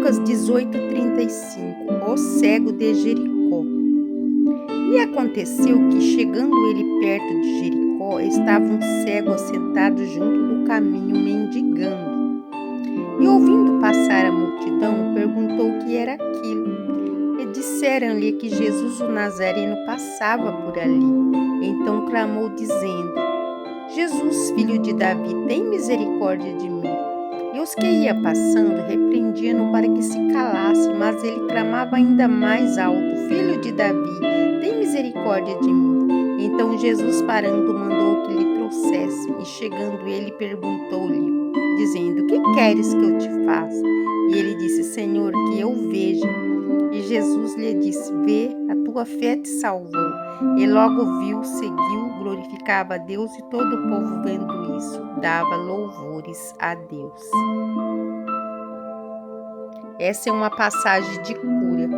Lucas 18:35. O cego de Jericó. E aconteceu que, chegando ele perto de Jericó, estava um cego assentado junto do caminho, mendigando. E ouvindo passar a multidão, perguntou o que era aquilo. E disseram-lhe que Jesus o Nazareno passava por ali. Então clamou, dizendo: Jesus, filho de Davi, tem misericórdia de mim. E os que ia passando repreendiam-no para que se calasse, mas ele clamava ainda mais alto: Filho de Davi, tem misericórdia de mim. Então Jesus, parando, mandou que lhe trouxesse, e chegando ele, perguntou-lhe, dizendo: Que queres que eu te faça? E ele disse: Senhor, que eu veja. E Jesus lhe disse: Vê, a tua fé te salvou. E logo viu, seguiu, glorificava a Deus, e todo o povo, vendo isso, dava louvores a Deus. Essa é uma passagem de cura,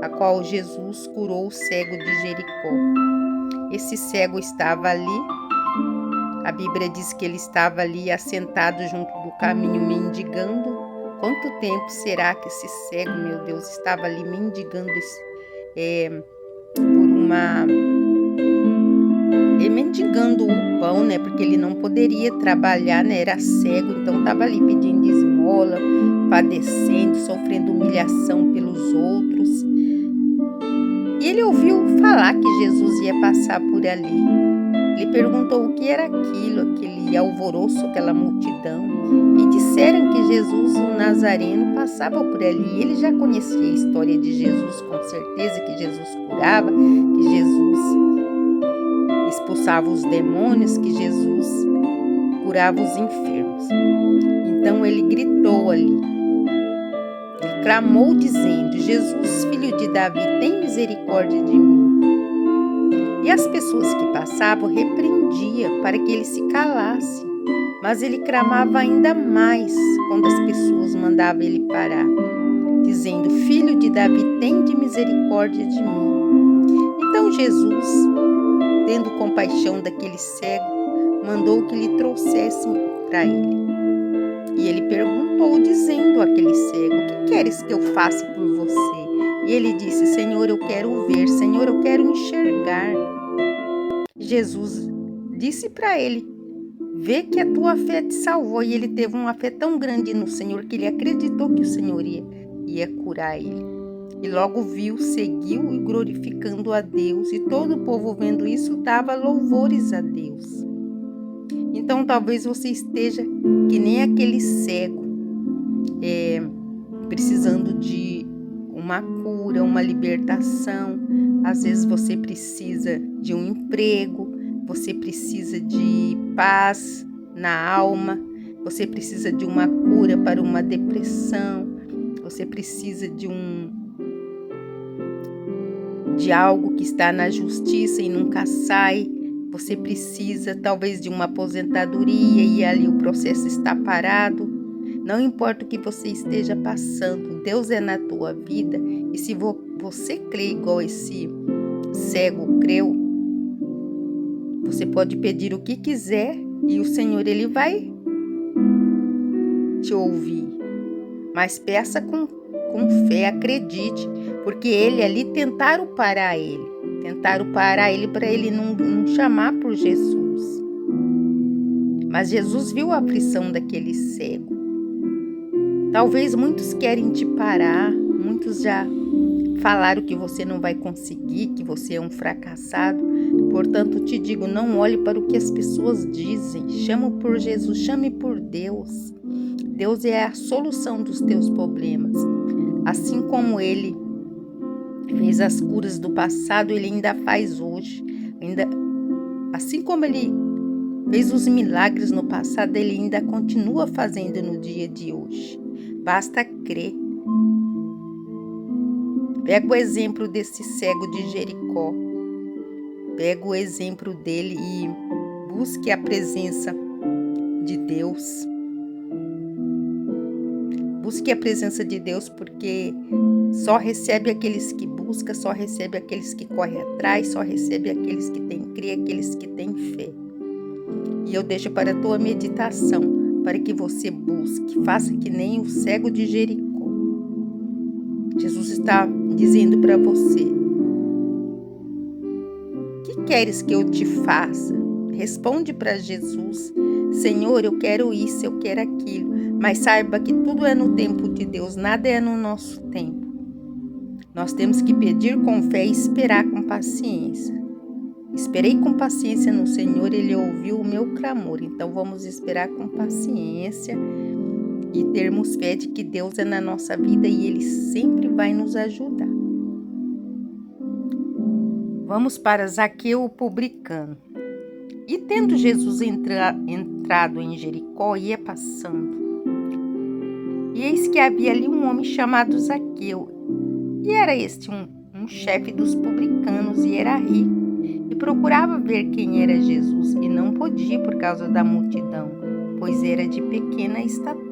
a qual Jesus curou o cego de Jericó. Esse cego estava ali, a Bíblia diz que ele estava ali assentado junto do caminho, mendigando. Quanto tempo será que esse cego, meu Deus, estava ali mendigando mendigando o pão, né? Porque ele não poderia trabalhar, né? Era cego, então estava ali pedindo esmola, padecendo, sofrendo humilhação pelos outros. E ele ouviu falar que Jesus ia passar por ali. Ele perguntou o que era aquilo, aquele alvoroço, aquela multidão. E disseram que Jesus, o Nazareno, passava por ali. Ele já conhecia a história de Jesus, com certeza, que Jesus curava, que Jesus expulsava os demônios, que Jesus curava os enfermos. Então ele gritou ali, ele clamou dizendo: Jesus, filho de Davi, tem misericórdia de mim. E as pessoas que passavam repreendiam para que ele se calasse, mas ele clamava ainda mais quando as pessoas mandavam ele parar, dizendo: Filho de Davi, tem de misericórdia de mim. Então Jesus, tendo compaixão daquele cego, mandou que lhe trouxessem para ele. E ele perguntou, dizendo àquele cego: O que queres que eu faça por você? E ele disse: Senhor, eu quero ver, Senhor, eu quero enxergar. Jesus disse para ele: Vê que a tua fé te salvou. E ele teve uma fé tão grande no Senhor que ele acreditou que o Senhor ia curar ele. E logo viu, seguiu e glorificando a Deus. E todo o povo, vendo isso, dava louvores a Deus. Então talvez você esteja que nem aquele cego, precisando de uma cura, uma libertação. Às vezes você precisa de um emprego, você precisa de paz na alma, você precisa de uma cura para uma depressão, você precisa de algo que está na justiça e nunca sai. Você precisa talvez de uma aposentadoria e ali o processo está parado. Não importa o que você esteja passando, Deus é na tua vida. E se você crê igual esse cego creu, você pode pedir o que quiser e o Senhor, ele vai te ouvir. Mas peça com fé, acredite, porque ele ali tentaram parar ele para ele não chamar por Jesus. Mas Jesus viu a aflição daquele cego. Talvez muitos querem te parar, muitos já falaram que você não vai conseguir, que você é um fracassado. Portanto, te digo, não olhe para o que as pessoas dizem. Chama por Jesus, chame por Deus. Deus é a solução dos teus problemas. Assim como ele fez as curas do passado, ele ainda faz hoje. Assim como ele fez os milagres no passado, ele ainda continua fazendo no dia de hoje. Basta crer. Pega o exemplo desse cego de Jericó. Pega o exemplo dele e busque a presença de Deus. Busque a presença de Deus, porque só recebe aqueles que buscam, só recebe aqueles que correm atrás, só recebe aqueles que têm crer, aqueles que têm fé. E eu deixo para a tua meditação, para que você busque, faça que nem o cego de Jericó. está dizendo para você: o que queres que eu te faça? Responde para Jesus: Senhor, eu quero isso, eu quero aquilo. Mas saiba que tudo é no tempo de Deus, nada é no nosso tempo. Nós temos que pedir com fé e esperar com paciência. Esperei com paciência no Senhor, Ele ouviu o meu clamor. Então vamos esperar com paciência e termos fé de que Deus é na nossa vida e Ele sempre vai nos ajudar. Vamos para Zaqueu, o publicano. E tendo Jesus entrado em Jericó, ia passando. E eis que havia ali um homem chamado Zaqueu. E era este um chefe dos publicanos e era rico. E procurava ver quem era Jesus e não podia por causa da multidão, pois era de pequena estatura.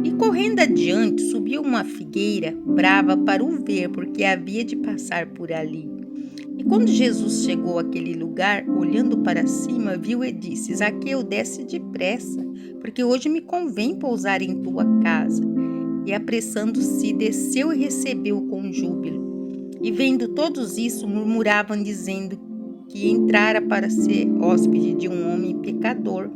E correndo adiante, subiu uma figueira brava para o ver, porque havia de passar por ali. E quando Jesus chegou àquele lugar, olhando para cima, viu e disse: Zaqueu, desce depressa, porque hoje me convém pousar em tua casa. E apressando-se, desceu e recebeu com júbilo. E vendo todos isso, murmuravam, dizendo que entrara para ser hóspede de um homem pecador.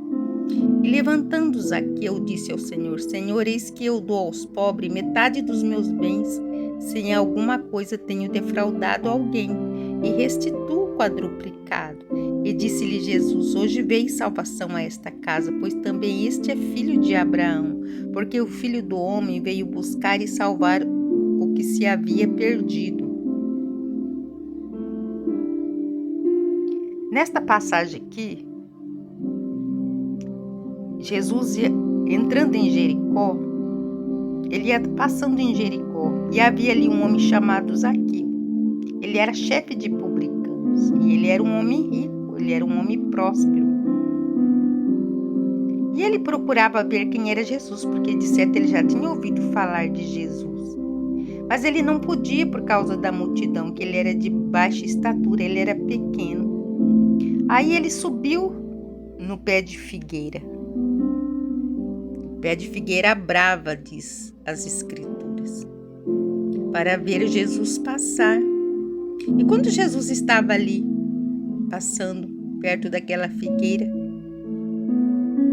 E levantando Zaqueu, disse ao Senhor: Senhor, eis que eu dou aos pobres metade dos meus bens, se em alguma coisa tenho defraudado alguém, e restituo quadruplicado. E disse-lhe Jesus: Hoje veio salvação a esta casa, pois também este é filho de Abraão, porque o Filho do Homem veio buscar e salvar o que se havia perdido. Nesta passagem aqui, Jesus entrando em Jericó, ele ia passando em Jericó e havia ali um homem chamado Zaqueu. Ele era chefe de publicanos e ele era um homem rico, ele era um homem próspero. E ele procurava ver quem era Jesus, porque de certo ele já tinha ouvido falar de Jesus. Mas ele não podia por causa da multidão, que ele era de baixa estatura, ele era pequeno. Aí ele subiu no pé de figueira. Pé de figueira brava, diz as Escrituras, para ver Jesus passar. E quando Jesus estava ali, passando perto daquela figueira,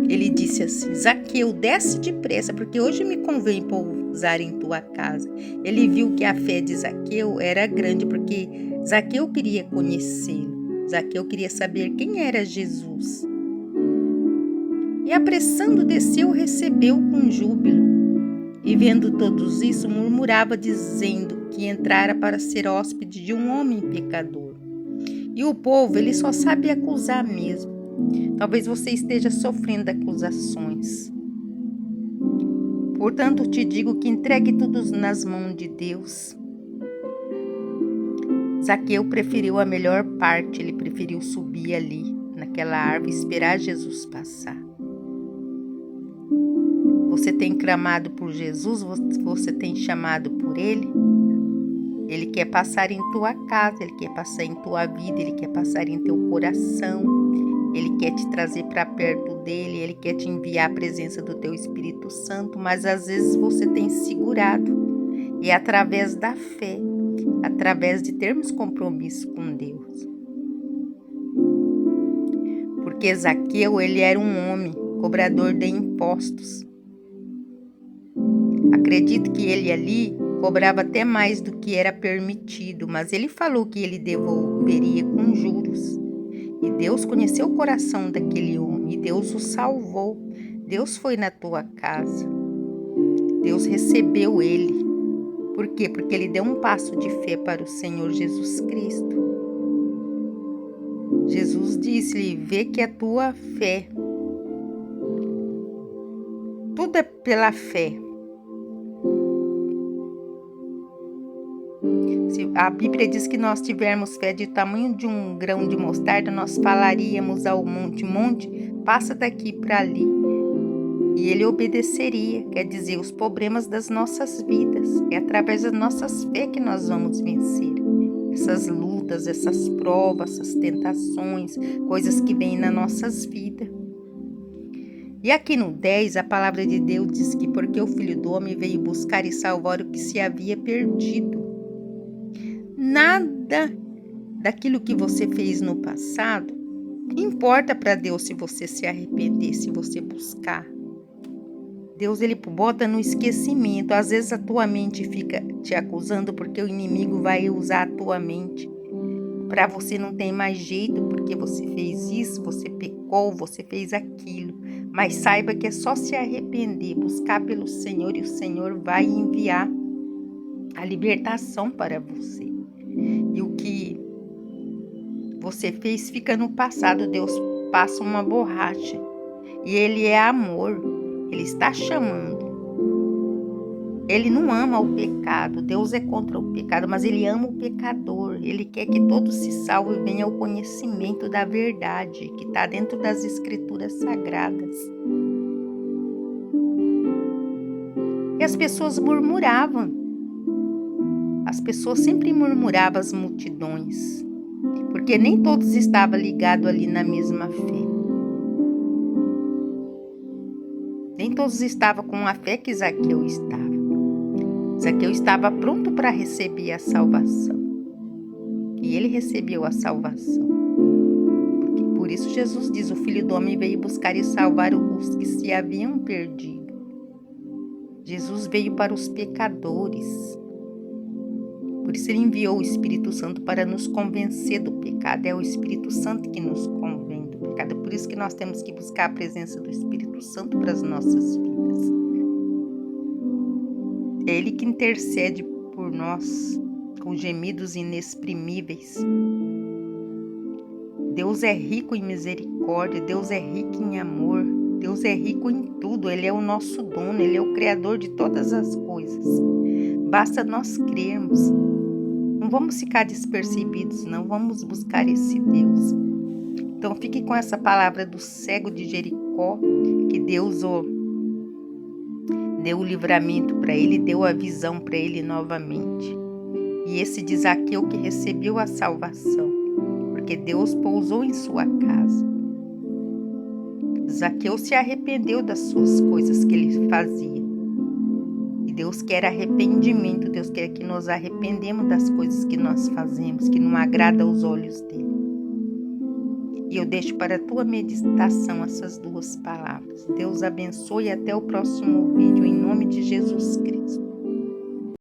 ele disse assim: Zaqueu, desce depressa, porque hoje me convém pousar em tua casa. Ele viu que a fé de Zaqueu era grande, porque Zaqueu queria conhecê-lo. Zaqueu queria saber quem era Jesus. E apressando desceu, recebeu com júbilo. E vendo todos isso, murmurava, dizendo que entrara para ser hóspede de um homem pecador. E o povo, ele só sabe acusar mesmo. Talvez você esteja sofrendo acusações. Portanto, te digo que entregue tudo nas mãos de Deus. Zaqueu preferiu a melhor parte, ele preferiu subir ali, naquela árvore, e esperar Jesus passar. Você tem clamado por Jesus, você tem chamado por Ele. Ele quer passar em tua casa, Ele quer passar em tua vida, Ele quer passar em teu coração. Ele quer te trazer para perto dEle, Ele quer te enviar a presença do teu Espírito Santo, mas às vezes você tem segurado. E é através da fé, através de termos compromisso com Deus. Porque Zaqueu, ele era um homem, cobrador de impostos. Acredito que ele ali cobrava até mais do que era permitido, mas ele falou que ele devolveria com juros. E Deus conheceu o coração daquele homem, e Deus o salvou. Deus foi na tua casa. Deus recebeu ele. Por quê? Porque ele deu um passo de fé para o Senhor Jesus Cristo. Jesus disse-lhe: vê que a tua fé, tudo é pela fé. Se a Bíblia diz que nós tivermos fé de tamanho de um grão de mostarda, nós falaríamos ao monte: passa daqui para ali. E ele obedeceria, quer dizer, os problemas das nossas vidas. É através das nossas fé que nós vamos vencer essas lutas, essas provas, essas tentações, coisas que vêm nas nossas vidas. E aqui no 10, a palavra de Deus diz que porque o Filho do Homem veio buscar e salvar o que se havia perdido. Nada daquilo que você fez no passado importa para Deus se você se arrepender, se você buscar. Deus, ele bota no esquecimento. Às vezes a tua mente fica te acusando porque o inimigo vai usar a tua mente para você não ter mais jeito, porque você fez isso, você pecou, você fez aquilo. Mas saiba que é só se arrepender, buscar pelo Senhor, e o Senhor vai enviar a libertação para você. E o que você fez fica no passado. Deus passa uma borracha. E Ele é amor. Ele está chamando. Ele não ama o pecado. Deus é contra o pecado, mas Ele ama o pecador. Ele quer que todos se salvem e venham ao conhecimento da verdade que está dentro das Escrituras Sagradas. E as pessoas murmuravam. As pessoas sempre murmuravam, as multidões, porque nem todos estavam ligados ali na mesma fé. Nem todos estavam com a fé que Zaqueu estava. Zaqueu estava pronto para receber a salvação. E ele recebeu a salvação. Por isso Jesus diz, o Filho do Homem veio buscar e salvar os que se haviam perdido. Jesus veio para os pecadores. Por isso ele enviou o Espírito Santo para nos convencer do pecado. É o Espírito Santo que nos convence do pecado. Por isso que nós temos que buscar a presença do Espírito Santo para as nossas vidas. É Ele que intercede por nós com gemidos inexprimíveis. Deus é rico em misericórdia, Deus é rico em amor, Deus é rico em tudo. Ele é o nosso dono, Ele é o Criador de todas as coisas. Basta nós crermos. Não vamos ficar despercebidos, não. Vamos buscar esse Deus. Então fique com essa palavra do cego de Jericó, que Deus deu o livramento para ele, deu a visão para ele novamente. E esse de Zaqueu que recebeu a salvação, porque Deus pousou em sua casa. Zaqueu se arrependeu das suas coisas que ele fazia. E Deus quer arrependimento, Deus quer que nos arrependemos das coisas que nós fazemos, que não agrada aos olhos dele. E eu deixo para a tua meditação essas duas palavras. Deus abençoe e até o próximo vídeo, em nome de Jesus Cristo.